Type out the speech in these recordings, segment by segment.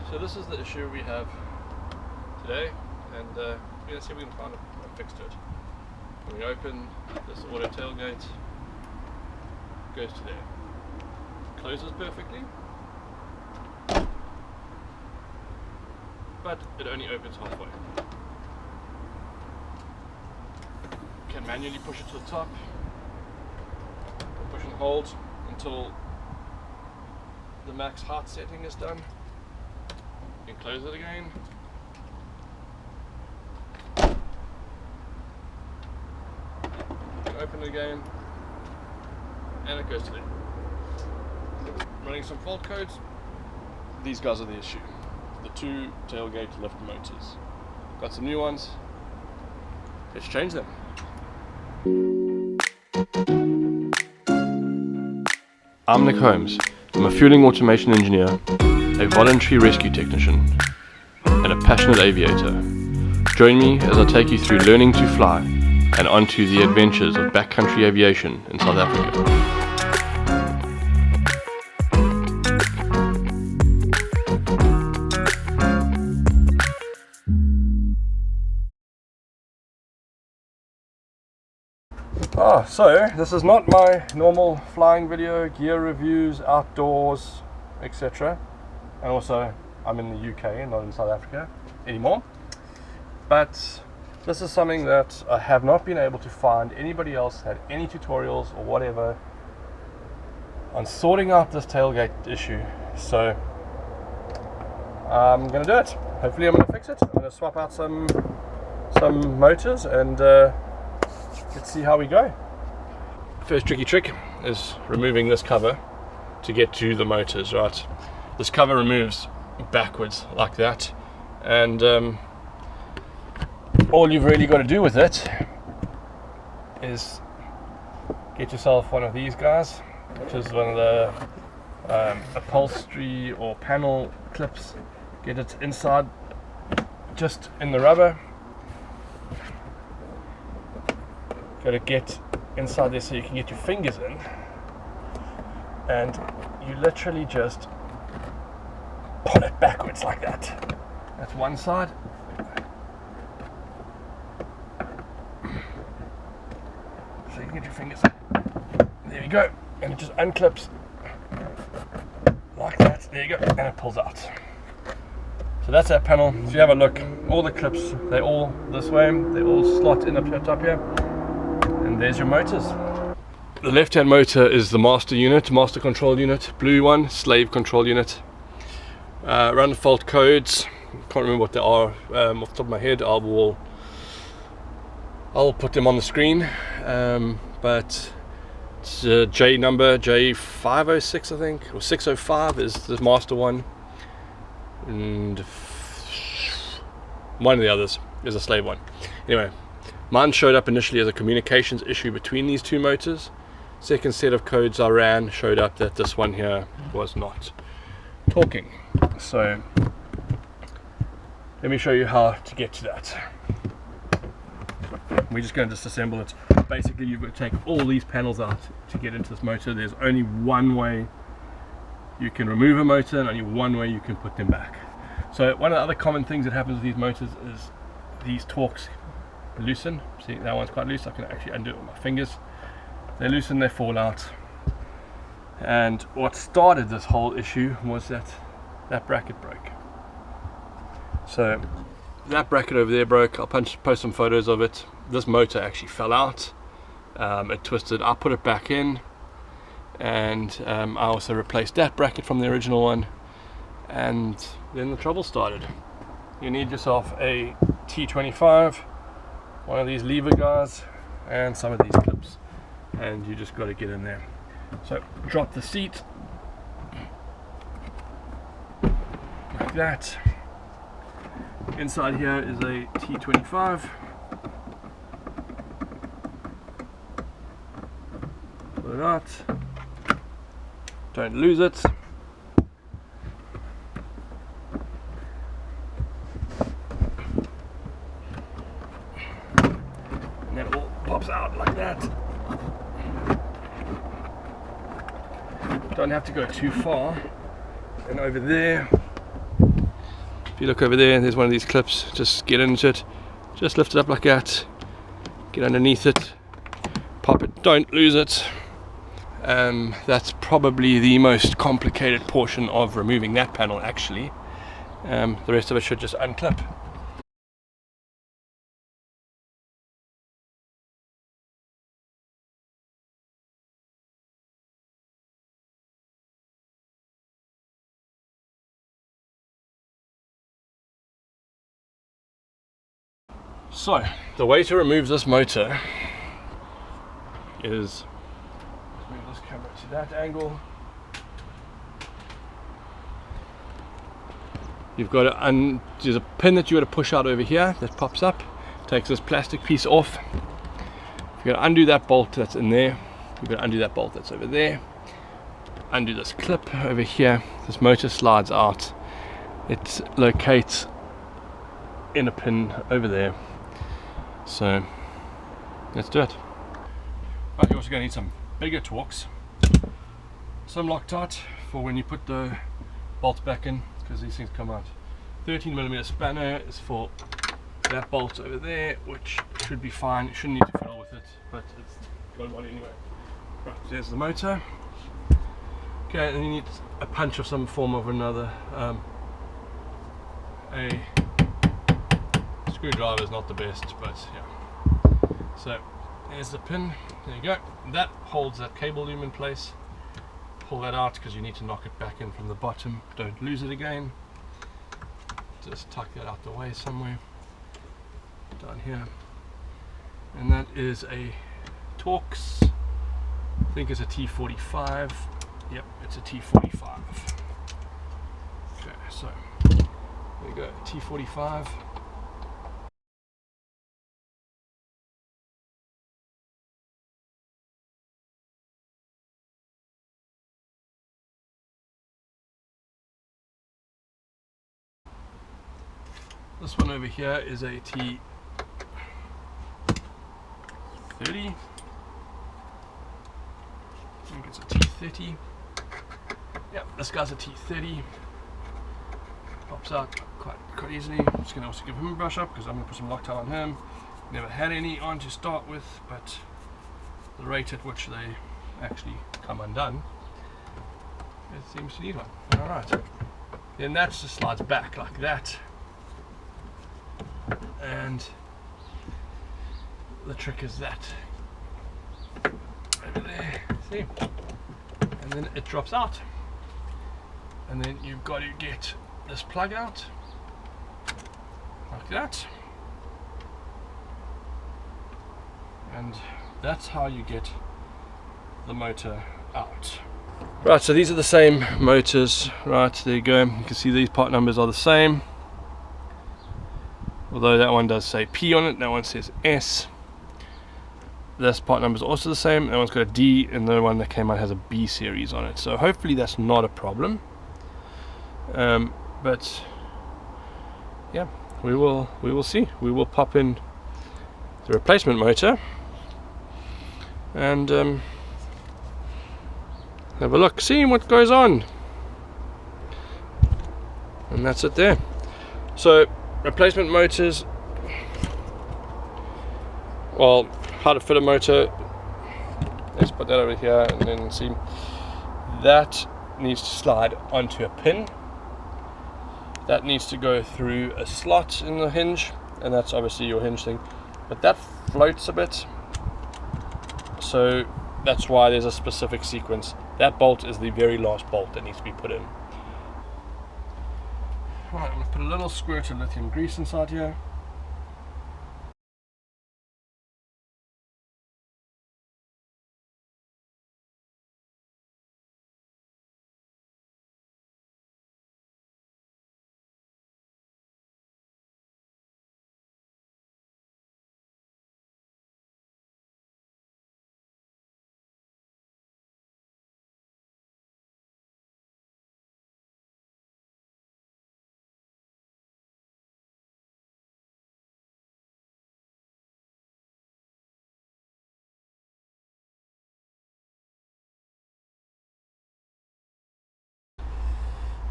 So this is the issue we have today, and we're going to see if we can find a fix to it. When we open this auto tailgate, goes to there, closes perfectly, but it only opens halfway. Can manually push it to the top, push and hold until the max height setting is done. You can close it again. You can open it again, and it goes to there. Running some fault codes. These guys are the issue. The two tailgate lift motors. Got some new ones. Let's change them. I'm Nick Holmes. I'm a fueling automation engineer, a voluntary rescue technician, and a passionate aviator. Join me as I take you through learning to fly and onto the adventures of backcountry aviation in South Africa. So this is not my normal flying video, gear reviews, outdoors, etc. And also I'm in the UK, not in South Africa anymore. But this is something that I have not been able to find anybody else had any tutorials or whatever on sorting out this tailgate issue. So I'm gonna do it. Hopefully I'm gonna fix it. I'm gonna swap out some motors and let's see how we go. First tricky trick is removing this cover to get to the motors, right? This cover removes backwards like that, and all you've really got to do with it is get yourself one of these guys, which is one of the upholstery or panel clips. Get it inside, just in the rubber. Got to get inside there so you can get your fingers in, and you literally just pull it backwards like that. That's one side. So you can get your fingers in. There you go, and it just unclips like that. There you go, and it pulls out. So that's that panel. So you have a look, all the clips, they're all this way, they all slot in up the top here. And there's your motors. The left hand motor is the master unit, master control unit. Blue one, slave control unit. Run fault codes, can't remember what they are off the top of my head. I'll put them on the screen, but it's J number J506 I think, or 605 is the master one, and one of the others is a slave one. Anyway, mine showed up initially as a communications issue between these two motors. Second set of codes I ran showed up that this one here was not talking. So let me show you how to get to that. We're just going to disassemble it. Basically you've got to take all these panels out to get into this motor. There's only one way you can remove a motor and only one way you can put them back. So one of the other common things that happens with these motors is these torques loosen. See, that one's quite loose. I can actually undo it with my fingers. They loosen, they fall out. And what started this whole issue was that bracket broke. So that bracket over there broke. I'll post some photos of it. This motor actually fell out. It twisted. I put it back in, and I also replaced that bracket from the original one, and then the trouble started. You need yourself a T25, one of these lever guys, and some of these clips, and you just got to get in there. So drop the seat like that. Inside here is a T25. Pull it out. Don't lose it. And that all pops out like that. Don't have to go too far. And over there If you look over there, there's one of these clips. Just get into it, just lift it up like that, get underneath it, pop it, don't lose it. That's probably the most complicated portion of removing that panel actually. The rest of it should just unclip. So, the way to remove this motor is, let's move this camera to that angle. You've got to, there's a pin that you got to push out over here that pops up, takes this plastic piece off. You've got to undo that bolt that's in there. You've got to undo that bolt that's over there. Undo this clip over here. This motor slides out. It locates in a pin over there. So let's do it. Right, you're also going to need some bigger Torx, some Loctite for when you put the bolts back in, because these things come out. 13mm spanner is for that bolt over there, which should be fine. You shouldn't need to fiddle with it, but it's got one anyway. Right, there's the motor. Okay, and you need a punch of some form or another. A screwdriver is not the best, but yeah. So there's the pin. There you go. That holds that cable loom in place. Pull that out because you need to knock it back in from the bottom. Don't lose it again. Just tuck that out the way somewhere down here. And that is a Torx. I think it's a T45. Yep, it's a T45. Okay, so there you go, T45. This one over here is a T30. I think it's a T30. Yep, this guy's a T30. Pops out quite easily. I'm just going to also give him a brush up because I'm going to put some Loctite on him. Never had any on to start with, but the rate at which they actually come undone, it seems to need one. Alright. Then that just slides back like that. And the trick is that over there, see, and then it drops out, and then you've got to get this plug out like that, and that's how you get the motor out. Right, so these are the same motors. Right, there you go. You can see these part numbers are the same. Although that one does say P on it, that one says S. This part number is also the same. That one's got a D, and the one that came out has a B series on it. So hopefully that's not a problem. But yeah, we will see. We will pop in the replacement motor and have a look, see what goes on. And that's it there. So replacement motors, well, how to fit a motor, let's put that over here and then see. That needs to slide onto a pin. That needs to go through a slot in the hinge, and that's obviously your hinge thing. But that floats a bit, so that's why there's a specific sequence. That bolt is the very last bolt that needs to be put in. Right, I'm going to put a little squirt of lithium grease inside here.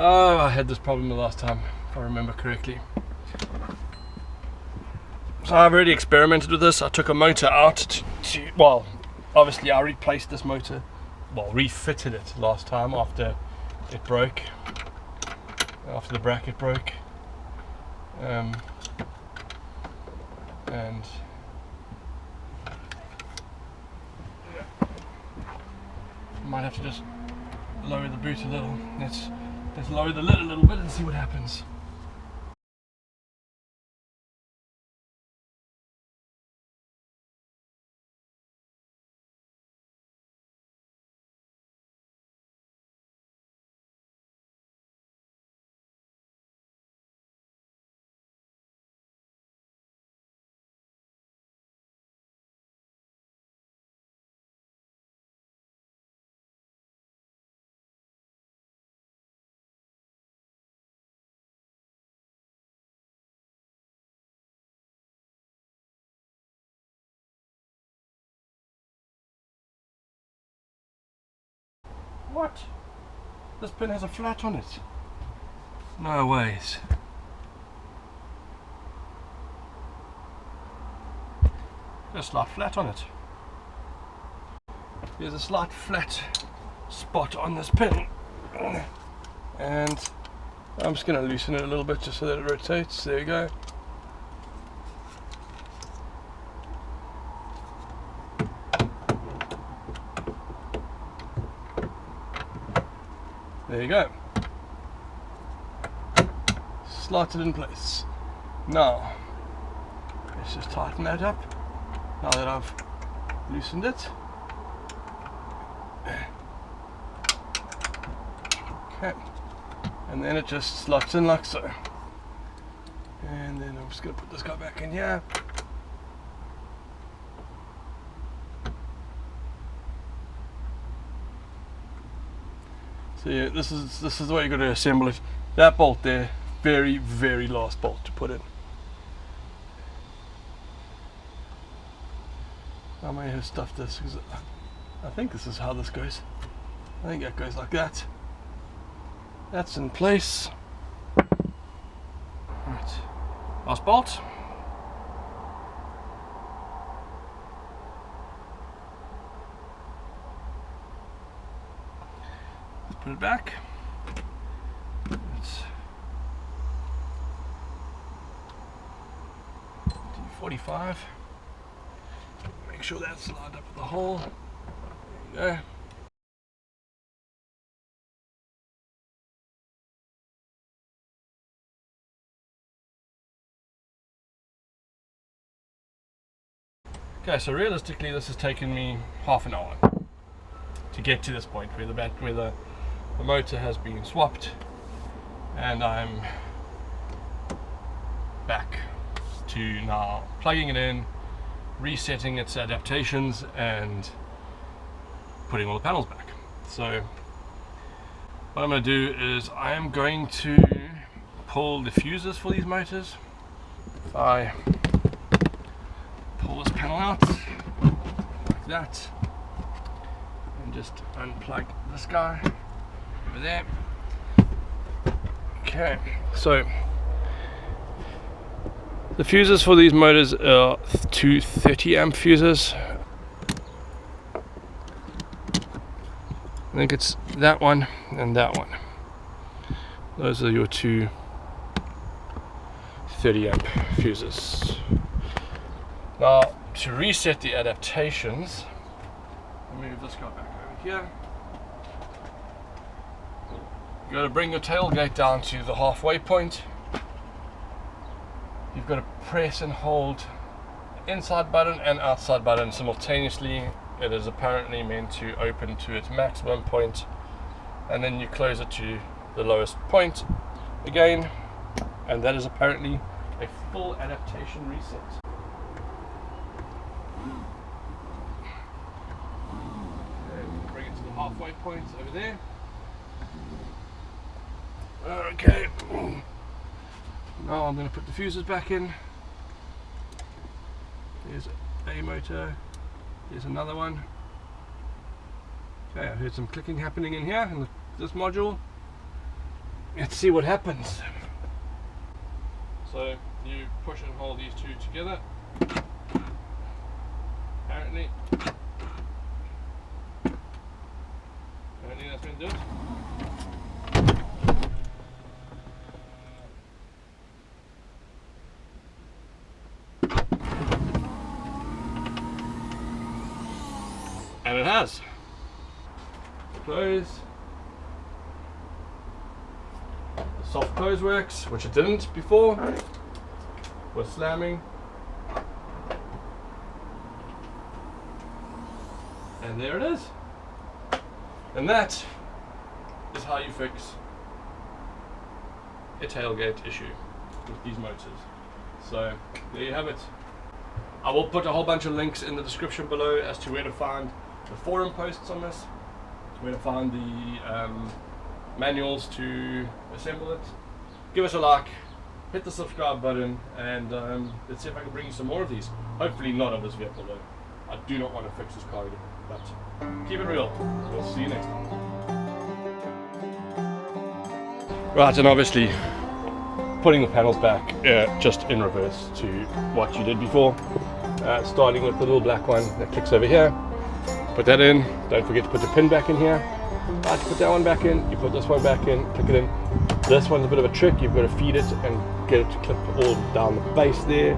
Oh, I had this problem the last time, if I remember correctly. So I've already experimented with this. I took a motor out well, obviously I replaced this motor, well, refitted it last time after it broke, after the bracket broke, and might have to just lower the boot a little. Let's lower the lid a little bit and see what happens. What? This pin has a flat on it. No ways. There's a slight flat on it. There's a slight flat spot on this pin. And I'm just going to loosen it a little bit just so that it rotates. There you go. There you go. Slotted in place. Now, let's just tighten that up. Now that I've loosened it. Okay. And then it just slots in like so. And then I'm just going to put this guy back in here. So yeah, this is the way you got to assemble it. That bolt there, very last bolt to put in. I may have stuffed this because I think this is how this goes. I think that goes like that. That's in place. Right, last bolt. Put it back. It's D45. Make sure that's lined up with the hole. There you go. Okay, so realistically this has taken me half an hour to get to this point where the motor has been swapped and I'm back to now plugging it in, resetting its adaptations and putting all the panels back. So what I'm going to do is I am going to pull the fuses for these motors. If I pull this panel out like that and just unplug this guy over there. Okay, so the fuses for these motors are two 30 amp fuses. I think it's that one and that one. Those are your two 30 amp fuses. Now to reset the adaptations, I'll move this guy back over here. You've got to bring your tailgate down to the halfway point. You've got to press and hold the inside button and outside button simultaneously. It is apparently meant to open to its maximum point, and then you close it to the lowest point again, and that is apparently a full adaptation reset. And bring it to the halfway point over there. Okay, now I'm going to put the fuses back in. There's a motor, there's another one. Okay, I heard some clicking happening in here in this module. let's see what happens. So you push and hold these two together. Apparently that's going to do it. And it has. Close. The soft close works, which it didn't before. Was slamming. And there it is. And that is how you fix a tailgate issue with these motors. So there you have it. I will put a whole bunch of links in the description below as to where to find the forum posts on this, where to find the manuals to assemble it. Give us a like, hit the subscribe button, and let's see if I can bring you some more of these. Hopefully not of this vehicle though. I do not want to fix this car again, but keep it real. We'll see you next time. Right, and obviously putting the panels back just in reverse to what you did before. Starting with the little black one that clicks over here. Put that in. Don't forget to put your pin back in here. Right, put that one back in. You put this one back in. Click it in. This one's a bit of a trick. You've got to feed it and get it to clip all down the base there.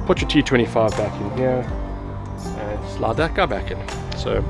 Put your T25 back in here and slide that guy back in. So